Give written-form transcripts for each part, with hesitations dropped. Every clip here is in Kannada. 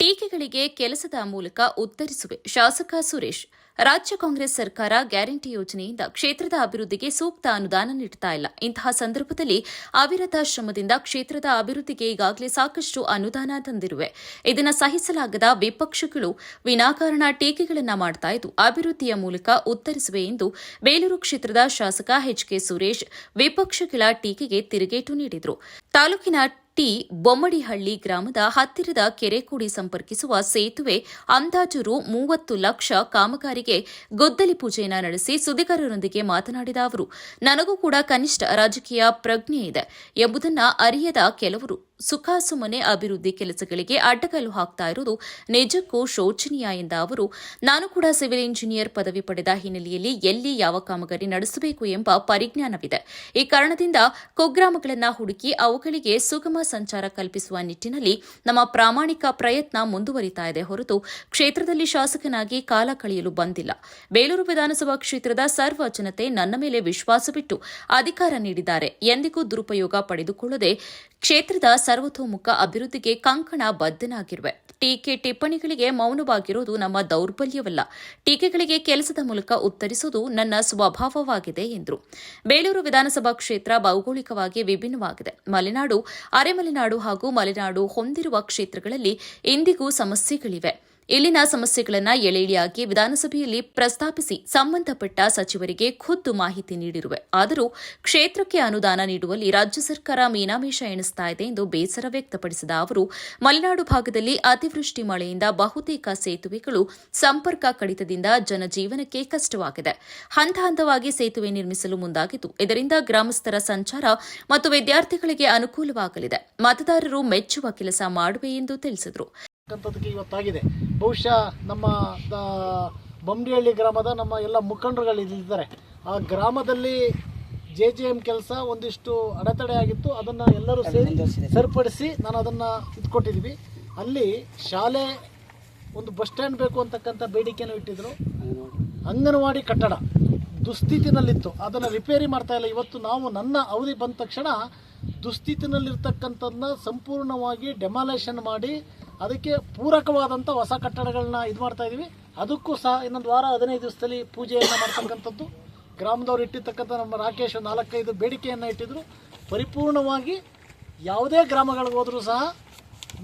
ಟೀಕೆಗಳಿಗೆ ಕೆಲಸದ ಮೂಲಕ ಉತ್ತರಿಸುವೆ ಶಾಸಕ ಸುರೇಶ್. ರಾಜ್ಯ ಕಾಂಗ್ರೆಸ್ ಸರ್ಕಾರ ಗ್ಯಾರಂಟಿ ಯೋಜನೆಯಿಂದ ಕ್ಷೇತ್ರದ ಅಭಿವೃದ್ಧಿಗೆ ಸೂಕ್ತ ಅನುದಾನ ನೀಡುತ್ತಾ ಇಲ್ಲ. ಇಂತಹ ಸಂದರ್ಭದಲ್ಲಿ ಅವಿರತ ಶ್ರಮದಿಂದ ಕ್ಷೇತ್ರದ ಅಭಿವೃದ್ಧಿಗೆ ಈಗಾಗಲೇ ಸಾಕಷ್ಟು ಅನುದಾನ ತಂದಿರುವೆ. ಇದನ್ನು ಸಹಿಸಲಾಗದ ವಿಪಕ್ಷಗಳು ವಿನಾಕಾರಣ ಟೀಕೆಗಳನ್ನು ಮಾಡ್ತಾ ಇದ್ದು ಅಭಿವೃದ್ಧಿಯ ಮೂಲಕ ಉತ್ತರಿಸುವೆ ಎಂದು ಬೇಲೂರು ಕ್ಷೇತ್ರದ ಶಾಸಕ ಎಚ್ಕೆ ಸುರೇಶ್ ವಿಪಕ್ಷಗಳ ಟೀಕೆಗೆ ತಿರುಗೇಟು ನೀಡಿದರು. ತಾಲೂಕಿನ ಬೊಮ್ಮಡಿಹಳ್ಳಿ ಗ್ರಾಮದ ಹತ್ತಿರದ ಕೆರೆಕೂಡಿ ಸಂಪರ್ಕಿಸುವ ಸೇತುವೆ ಅಂದಾಜು ರು. 30 ಲಕ್ಷ ಕಾಮಗಾರಿಗೆ ಗುದ್ದಲಿ ಪೂಜೆಯನ್ನು ನಡೆಸಿ ಸುದ್ದಿಗಾರರೊಂದಿಗೆ ಮಾತನಾಡಿದ ಅವರು, ನನಗೂ ಕೂಡ ಕನಿಷ್ಠ ರಾಜಕೀಯ ಪ್ರಜ್ಞೆ ಇದೆ ಎಂಬುದನ್ನು ಅರಿಯದ ಕೆಲವರು ಸುಖಾಸುಮ್ಮನೆ ಅಭಿವೃದ್ಧಿ ಕೆಲಸಗಳಿಗೆ ಅಡ್ಡಗಾಲು ಹಾಕ್ತಾ ಇರುವುದು ನಿಜಕ್ಕೂ ಶೋಚನೀಯ ಎಂದ ಅವರು, ನಾನು ಕೂಡ ಸಿವಿಲ್ ಇಂಜಿನಿಯರ್ ಪದವಿ ಪಡೆದ ಹಿನ್ನೆಲೆಯಲ್ಲಿ ಎಲ್ಲಿ ಯಾವ ಕಾಮಗಾರಿ ನಡೆಸಬೇಕು ಎಂಬ ಪರಿಜ್ಞಾನವಿದೆ. ಈ ಕಾರಣದಿಂದ ಕುಗ್ರಾಮಗಳನ್ನು ಹುಡುಕಿ ಅವುಗಳಿಗೆ ಸುಗಮ ಸಂಚಾರ ಕಲ್ಪಿಸುವ ನಿಟ್ಟಿನಲ್ಲಿ ನಮ್ಮ ಪ್ರಾಮಾಣಿಕ ಪ್ರಯತ್ನ ಮುಂದುವರಿತಾ ಇದೆ ಹೊರತು ಕ್ಷೇತ್ರದಲ್ಲಿ ಶಾಸಕನಾಗಿ ಕಾಲ ಕಳೆಯಲು ಬಂದಿಲ್ಲ. ಬೇಲೂರು ವಿಧಾನಸಭಾ ಕ್ಷೇತ್ರದ ಸರ್ವ ಜನತೆ ನನ್ನ ಮೇಲೆ ವಿಶ್ವಾಸವಿಟ್ಟು ಅಧಿಕಾರ ನೀಡಿದ್ದಾರೆ. ಎಂದಿಗೂ ದುರುಪಯೋಗ ಪಡೆದುಕೊಳ್ಳದೆ ಕ್ಷೇತ್ರದ ಸರ್ವತೋಮುಖ ಅಭಿವೃದ್ಧಿಗೆ ಕಂಕಣ ಬದ್ಧನಾಗಿರುವೆ. ಟೀಕೆ ಟಿಪ್ಪಣಿಗಳಿಗೆ ಮೌನವಾಗಿರುವುದು ನಮ್ಮ ದೌರ್ಬಲ್ಯವಲ್ಲ. ಟೀಕೆಗಳಿಗೆ ಕೆಲಸದ ಮೂಲಕ ಉತ್ತರಿಸುವುದು ನನ್ನ ಸ್ವಭಾವವಾಗಿದೆ ಎಂದರು. ಬೇಲೂರು ವಿಧಾನಸಭಾ ಕ್ಷೇತ್ರ ಭೌಗೋಳಿಕವಾಗಿ ವಿಭಿನ್ನವಾಗಿದೆ. ಮಲೆನಾಡು, ಅರೆಮಲೆನಾಡು ಹಾಗೂ ಮಲೆನಾಡು ಹೊಂದಿರುವ ಕ್ಷೇತ್ರಗಳಲ್ಲಿ ಇಂದಿಗೂ ಸಮಸ್ಯೆಗಳಿವೆ. ಇಲ್ಲಿನ ಸಮಸ್ಯೆಗಳನ್ನು ಎಳೆಯಾಗಿ ವಿಧಾನಸಭೆಯಲ್ಲಿ ಪ್ರಸ್ತಾಪಿಸಿ ಸಂಬಂಧಪಟ್ಟ ಸಚಿವರಿಗೆ ಖುದ್ದು ಮಾಹಿತಿ ನೀಡಿರುವೆ. ಆದರೂ ಕ್ಷೇತ್ರಕ್ಕೆ ಅನುದಾನ ನೀಡುವಲ್ಲಿ ರಾಜ್ಯ ಸರ್ಕಾರ ಮೀನಾಮೇಷ ಎಣಿಸ್ತಾ ಇದೆ ಎಂದು ಬೇಸರ ವ್ಯಕ್ತಪಡಿಸಿದ ಅವರು, ಮಲೆನಾಡು ಭಾಗದಲ್ಲಿ ಅತಿವೃಷ್ಟಿ ಮಳೆಯಿಂದ ಬಹುತೇಕ ಸೇತುವೆಗಳು ಸಂಪರ್ಕ ಕಡಿತದಿಂದ ಜನಜೀವನಕ್ಕೆ ಕಷ್ಟವಾಗಿದೆ. ಹಂತ ಹಂತವಾಗಿ ಸೇತುವೆ ನಿರ್ಮಿಸಲು ಮುಂದಾಗಿದ್ದು ಇದರಿಂದ ಗ್ರಾಮಸ್ಥರ ಸಂಚಾರ ಮತ್ತು ವಿದ್ಯಾರ್ಥಿಗಳಿಗೆ ಅನುಕೂಲವಾಗಲಿದೆ. ಮತದಾರರು ಮೆಚ್ಚುವ ಕೆಲಸ ಮಾಡುವೆ ಎಂದು ತಿಳಿಸಿದರು. ಇವತ್ತಾಗಿದೆ. ಬಹುಶಃ ನಮ್ಮ ಬೊಮ್ಮಡಿಹಳ್ಳಿ ಗ್ರಾಮದ ನಮ್ಮ ಎಲ್ಲ ಮುಖಂಡರುಗಳಿದ್ದಾರೆ. ಆ ಗ್ರಾಮದಲ್ಲಿ JJM ಕೆಲಸ ಒಂದಿಷ್ಟು ಅಡೆತಡೆ ಆಗಿತ್ತು. ಅದನ್ನು ಎಲ್ಲರೂ ಸೇರಿ ಸರಿಪಡಿಸಿ ನಾನು ಅದನ್ನು ಇಟ್ಕೊಟ್ಟಿದ್ವಿ. ಅಲ್ಲಿ ಶಾಲೆ, ಒಂದು ಬಸ್ ಸ್ಟ್ಯಾಂಡ್ ಬೇಕು ಅಂತಕ್ಕಂಥ ಬೇಡಿಕೆಯನ್ನು ಇಟ್ಟಿದ್ರು. ಅಂಗನವಾಡಿ ಕಟ್ಟಡ ದುಸ್ಥಿತಿನಲ್ಲಿತ್ತು, ಅದನ್ನು ರಿಪೇರಿ ಮಾಡ್ತಾ ಇಲ್ಲ. ಇವತ್ತು ನಾವು ನನ್ನ ಅವಧಿ ಬಂದ ತಕ್ಷಣ ದುಸ್ಥಿತಿನಲ್ಲಿರ್ತಕ್ಕಂಥದ್ದನ್ನ ಸಂಪೂರ್ಣವಾಗಿ ಡೆಮಾಲೇಷನ್ ಮಾಡಿ ಅದಕ್ಕೆ ಪೂರಕವಾದಂಥ ಹೊಸ ಕಟ್ಟಡಗಳನ್ನ ಇದು ಮಾಡ್ತಾ ಇದ್ದೀವಿ. ಅದಕ್ಕೂ ಸಹ ಇನ್ನೊಂದು ವಾರ 15 ದಿವಸದಲ್ಲಿ ಪೂಜೆಯನ್ನು ಮಾಡ್ತಕ್ಕಂಥದ್ದು. ಗ್ರಾಮದವ್ರು ಇಟ್ಟಿರ್ತಕ್ಕಂಥ ನಮ್ಮ ರಾಕೇಶ್ 4-5 ಬೇಡಿಕೆಯನ್ನು ಇಟ್ಟಿದ್ರು. ಪರಿಪೂರ್ಣವಾಗಿ ಯಾವುದೇ ಗ್ರಾಮಗಳಿಗೆ ಹೋದರೂ ಸಹ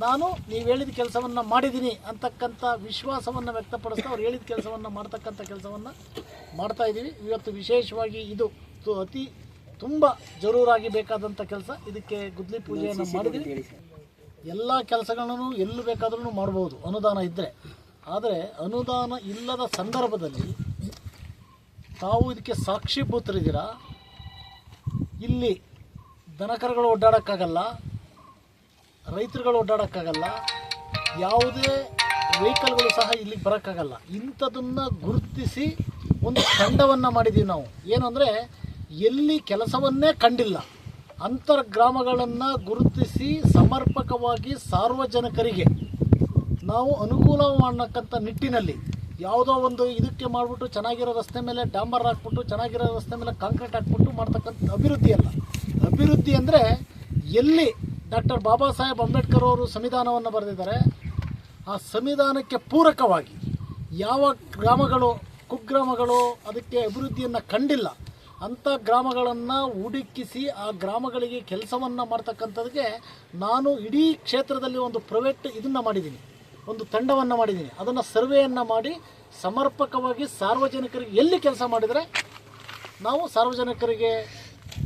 ನಾನು ನೀವು ಹೇಳಿದ ಕೆಲಸವನ್ನು ಮಾಡಿದ್ದೀನಿ ಅಂತಕ್ಕಂಥ ವಿಶ್ವಾಸವನ್ನು ವ್ಯಕ್ತಪಡಿಸ್ತಾ ಅವ್ರು ಹೇಳಿದ ಕೆಲಸವನ್ನು ಮಾಡ್ತಕ್ಕಂಥ ಕೆಲಸವನ್ನು ಮಾಡ್ತಾ ಇದ್ದೀವಿ. ಇವತ್ತು ವಿಶೇಷವಾಗಿ ಇದು ತುಂಬ ಜರೂರಾಗಿ ಬೇಕಾದಂಥ ಕೆಲಸ. ಇದಕ್ಕೆ ಗುದ್ದಲಿ ಪೂಜೆಯನ್ನು ಮಾಡಿದ್ದೀವಿ. ಎಲ್ಲ ಕೆಲಸಗಳನ್ನು ಎಲ್ಲಿ ಬೇಕಾದ್ರೂ ಮಾಡ್ಬೋದು ಅನುದಾನ ಇದ್ದರೆ. ಆದರೆ ಅನುದಾನ ಇಲ್ಲದ ಸಂದರ್ಭದಲ್ಲಿ ತಾವು ಇದಕ್ಕೆ ಸಾಕ್ಷೀಭೂತರಿದ್ದೀರಾ. ಇಲ್ಲಿ ದನಕರುಗಳು ಓಡಾಡೋಕ್ಕಾಗಲ್ಲ, ರೈತರುಗಳು ಓಡಾಡೋಕ್ಕಾಗಲ್ಲ, ಯಾವುದೇ ವೆಹಿಕಲ್ಗಳು ಸಹ ಇಲ್ಲಿಗೆ ಬರೋಕ್ಕಾಗಲ್ಲ. ಇಂಥದನ್ನು ಗುರುತಿಸಿ ಒಂದು ತಂಡವನ್ನು ಮಾಡಿದ್ದೀವಿ ನಾವು. ಏನು ಅಂದರೆ ಎಲ್ಲಿ ಕೆಲಸವನ್ನೇ ಕಂಡಿಲ್ಲ ಅಂತರ್ಗ್ರಾಮಗಳನ್ನು ಗುರುತಿಸಿ ಸಮರ್ಪಕವಾಗಿ ಸಾರ್ವಜನಿಕರಿಗೆ ನಾವು ಅನುಕೂಲ ಮಾಡತಕ್ಕಂಥ ನಿಟ್ಟಿನಲ್ಲಿ ಯಾವುದೋ ಒಂದು ಇದಕ್ಕೆ ಮಾಡಿಬಿಟ್ಟು ಚೆನ್ನಾಗಿರೋ ರಸ್ತೆ ಮೇಲೆ ಡಾಂಬರ್ ಹಾಕ್ಬಿಟ್ಟು ಚೆನ್ನಾಗಿರೋ ರಸ್ತೆ ಮೇಲೆ ಕಾಂಕ್ರೀಟ್ ಹಾಕ್ಬಿಟ್ಟು ಮಾಡ್ತಕ್ಕಂಥ ಅಭಿವೃದ್ಧಿ ಅಲ್ಲ. ಅಭಿವೃದ್ಧಿ ಅಂದರೆ ಎಲ್ಲಿ ಡಾಕ್ಟರ್ ಬಾಬಾ ಸಾಹೇಬ್ ಅಂಬೇಡ್ಕರ್ ಅವರು ಸಂವಿಧಾನವನ್ನು ಬರೆದಿದ್ದಾರೆ, ಆ ಸಂವಿಧಾನಕ್ಕೆ ಪೂರಕವಾಗಿ ಯಾವ ಗ್ರಾಮಗಳು ಕುಗ್ರಾಮಗಳು ಅದಕ್ಕೆ ಅಭಿವೃದ್ಧಿಯನ್ನು ಕಂಡಿಲ್ಲ ಅಂಥ ಗ್ರಾಮಗಳನ್ನು ಹುಡುಕಿಸಿ ಆ ಗ್ರಾಮಗಳಿಗೆ ಕೆಲಸವನ್ನು ಮಾಡ್ತಕ್ಕಂಥದ್ದಕ್ಕೆ ನಾನು ಇಡೀ ಕ್ಷೇತ್ರದಲ್ಲಿ ಒಂದು ಪ್ರೈವೇಟ್ ಇದನ್ನು ಮಾಡಿದ್ದೀನಿ, ಒಂದು ತಂಡವನ್ನು ಮಾಡಿದ್ದೀನಿ. ಅದನ್ನು ಸರ್ವೆಯನ್ನು ಮಾಡಿ ಸಮರ್ಪಕವಾಗಿ ಸಾರ್ವಜನಿಕರಿಗೆ ಎಲ್ಲಿ ಕೆಲಸ ಮಾಡಿದರೆ ನಾವು ಸಾರ್ವಜನಿಕರಿಗೆ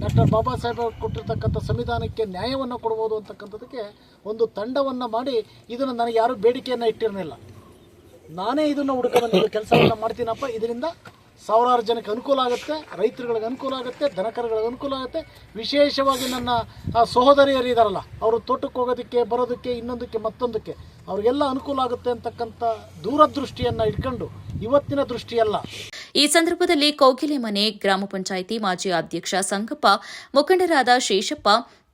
ಡಾಕ್ಟರ್ ಬಾಬಾ ಸಾಹೇಬ್ ಅವರು ಕೊಟ್ಟಿರ್ತಕ್ಕಂಥ ಸಂವಿಧಾನಕ್ಕೆ ನ್ಯಾಯವನ್ನು ಕೊಡ್ಬೋದು ಅಂತಕ್ಕಂಥದ್ದಕ್ಕೆ ಒಂದು ತಂಡವನ್ನು ಮಾಡಿ ಇದನ್ನು ನನಗೆ ಯಾರೂ ಬೇಡಿಕೆಯನ್ನು ಇಟ್ಟಿರಲಿಲ್ಲ. ನಾನೇ ಇದನ್ನು ಹುಡುಕೊಂಡು ಕೆಲಸವನ್ನು ಮಾಡ್ತೀನಪ್ಪ, ಇದರಿಂದ ಸಾವಿರಾರು ಜನಕ್ಕೆ ಅನುಕೂಲ ಆಗುತ್ತೆ, ರೈತರುಗಳಿಗೆ ಅನುಕೂಲ ಆಗುತ್ತೆ, ದನಕರುಗಳಿಗೆ ಅನುಕೂಲ ಆಗುತ್ತೆ. ವಿಶೇಷವಾಗಿ ನನ್ನ ಸಹೋದರಿಯರು ಇದ್ದಾರಲ್ಲ, ಅವರು ತೋಟಕ್ಕೆ ಹೋಗೋದಕ್ಕೆ ಬರೋದಕ್ಕೆ ಇನ್ನೊಂದಕ್ಕೆ ಮತ್ತೊಂದಕ್ಕೆ ಅವ್ರಿಗೆಲ್ಲ ಅನುಕೂಲ ಆಗುತ್ತೆ ಅಂತಕ್ಕಂಥ ದೂರದೃಷ್ಟಿಯನ್ನು ಇಟ್ಕೊಂಡು ಇವತ್ತಿನ ದೃಷ್ಟಿಯಲ್ಲ. ಈ ಸಂದರ್ಭದಲ್ಲಿ ಕೌಗಿಲೆಮನೆ ಗ್ರಾಮ ಪಂಚಾಯಿತಿ ಮಾಜಿ ಅಧ್ಯಕ್ಷ ಸಂಗಪ್ಪ, ಮುಖಂಡರಾದ ಶೇಷಪ್ಪ,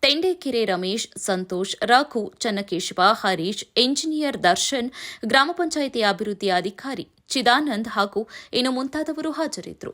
ತೆಂಡೇಕೆರೆ ರಮೇಶ್, ಸಂತೋಷ್, ರಘು, ಚನ್ನಕೇಶವ, ಹರೀಶ್, ಇಂಜಿನಿಯರ್ ದರ್ಶನ್, ಗ್ರಾಮ ಪಂಚಾಯಿತಿ ಅಭಿವೃದ್ಧಿ ಅಧಿಕಾರಿ ಚಿದಾನಂದ್ ಹಾಗೂ ಇನ್ನು ಮುಂತಾದವರು ಹಾಜರಿದ್ದರು.